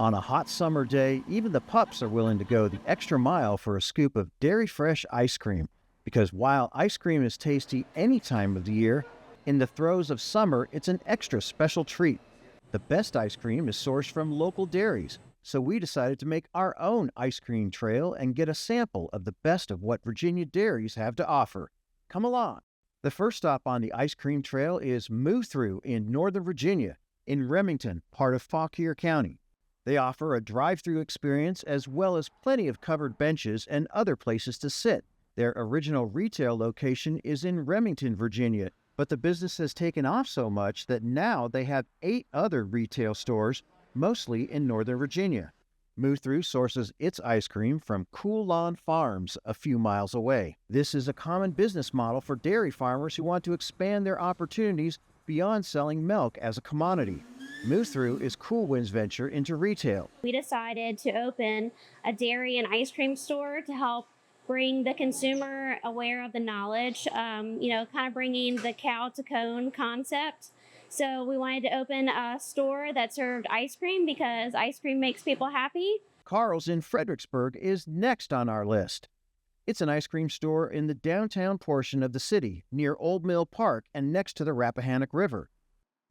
On a hot summer day, even the pups are willing to go the extra mile for a scoop of dairy fresh ice cream. Because while ice cream is tasty any time of the year, in the throes of summer, it's an extra special treat. The best ice cream is sourced from local dairies, so we decided to make our own ice cream trail and get a sample of the best of what Virginia dairies have to offer. Come along. The first stop on the ice cream trail is Moo Thru in Northern Virginia, in Remington, part of Fauquier County. They offer a drive-through experience as well as plenty of covered benches and other places to sit. Their original retail location is in Remington, Virginia, but the business has taken off so much that now they have 8 other retail stores, mostly in Northern Virginia. Moo Thru sources its ice cream from Cool Lawn Farms a few miles away. This is a common business model for dairy farmers who want to expand their opportunities beyond selling milk as a commodity. Moo Thru is Cool Wind's venture into retail. We decided to open a dairy and ice cream store to help bring the consumer aware of the knowledge, kind of bringing the cow to cone concept. So we wanted to open a store that served ice cream because ice cream makes people happy. Carl's in Fredericksburg is next on our list. It's an ice cream store in the downtown portion of the city, near Old Mill Park and next to the Rappahannock River.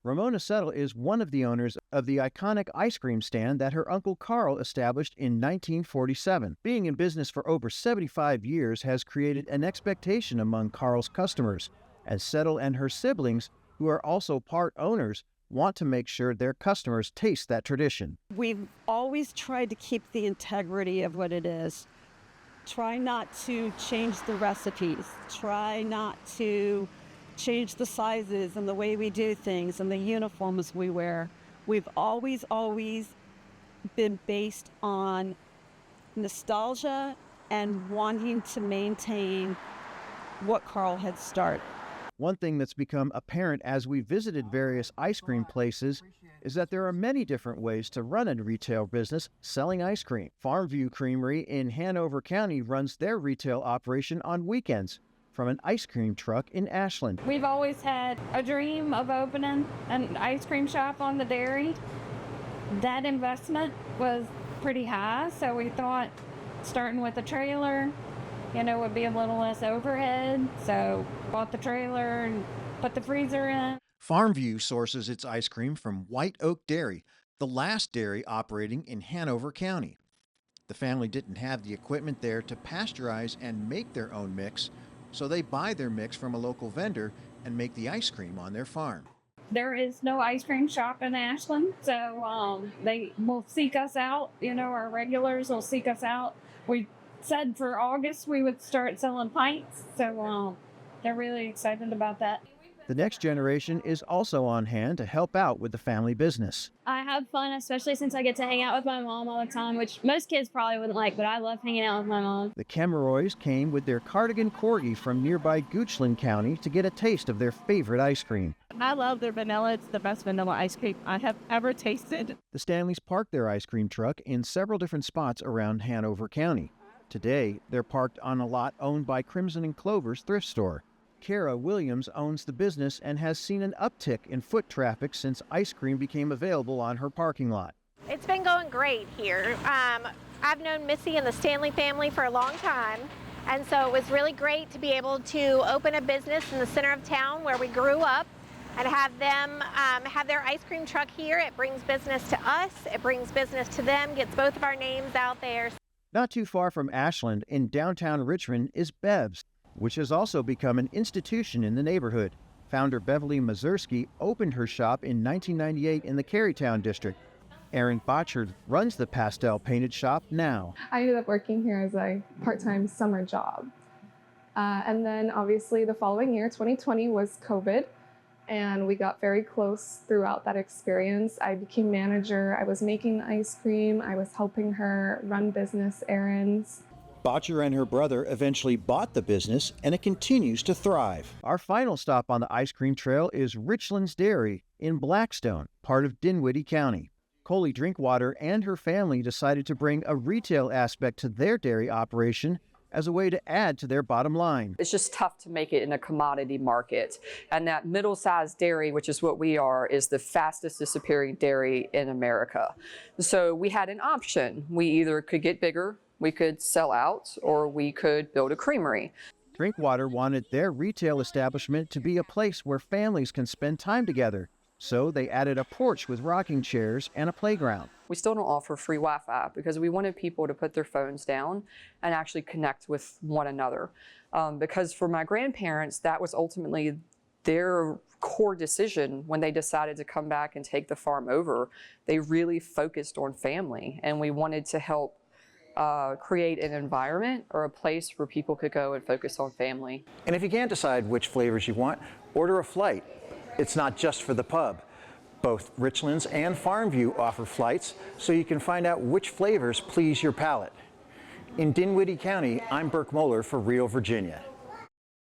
Ramona Settle is one of the owners of the iconic ice cream stand that her Uncle Carl established in 1947. Being in business for over 75 years has created an expectation among Carl's customers, as Settle and her siblings, who are also part owners, want to make sure their customers taste that tradition. We've always tried to keep the integrity of what it is. Try not to change the recipes. Try not to change the sizes and the way we do things and the uniforms we wear. We've always been based on nostalgia and wanting to maintain what Carl had started. One thing that's become apparent as we visited various ice cream places is that there are many different ways to run a retail business selling ice cream. Farmview Creamery in Hanover County runs their retail operation on weekends from an ice cream truck in Ashland. We've always had a dream of opening an ice cream shop on the dairy. That investment was pretty high, so we thought starting with a trailer, would be a little less overhead. So bought the trailer and put the freezer in. Farmview sources its ice cream from White Oak Dairy, the last dairy operating in Hanover County. The family didn't have the equipment there to pasteurize and make their own mix, so they buy their mix from a local vendor and make the ice cream on their farm. There is no ice cream shop in Ashland, so they will seek us out. Our regulars will seek us out. We said for August we would start selling pints, so they're really excited about that. The next generation is also on hand to help out with the family business. I have fun, especially since I get to hang out with my mom all the time, which most kids probably wouldn't like, but I love hanging out with my mom. The Kemeroys came with their cardigan corgi from nearby Richlands County to get a taste of their favorite ice cream. I love their vanilla. It's the best vanilla ice cream I have ever tasted. The Stanleys parked their ice cream truck in several different spots around Hanover County. Today, they're parked on a lot owned by Crimson and Clover's thrift store. Kara Williams owns the business and has seen an uptick in foot traffic since ice cream became available on her parking lot. It's been going great here. I've known Missy and the Stanley family for a long time, and so it was really great to be able to open a business in the center of town where we grew up and have them have their ice cream truck here. It brings business to us, it brings business to them, gets both of our names out there. Not too far from Ashland, in downtown Richmond, is Bev's, which has also become an institution in the neighborhood. Founder Beverly Mazursky opened her shop in 1998 in the Carytown district. Erin Botchard runs the pastel-painted shop now. I ended up working here as a part-time summer job. And then obviously the following year, 2020, was COVID, and we got very close throughout that experience. I became manager, I was making the ice cream, I was helping her run business errands. Botcher and her brother eventually bought the business, and it continues to thrive. Our final stop on the ice cream trail is Richlands Dairy in Blackstone, part of Dinwiddie County. Coley Drinkwater and her family decided to bring a retail aspect to their dairy operation as a way to add to their bottom line. It's just tough to make it in a commodity market. And that middle-sized dairy, which is what we are, is the fastest disappearing dairy in America. So we had an option. We either could get bigger, we could sell out, or we could build a creamery. Drinkwater wanted their retail establishment to be a place where families can spend time together. So they added a porch with rocking chairs and a playground. We still don't offer free Wi-Fi because we wanted people to put their phones down and actually connect with one another. Because for my grandparents, that was ultimately their core decision when they decided to come back and take the farm over. They really focused on family, and we wanted to help create an environment or a place where people could go and focus on family. And if you can't decide which flavors you want, order a flight. It's not just for the pub. Both Richlands and Farmview offer flights, so you can find out which flavors please your palate. In Dinwiddie County, I'm Burke Moeller for Real Virginia.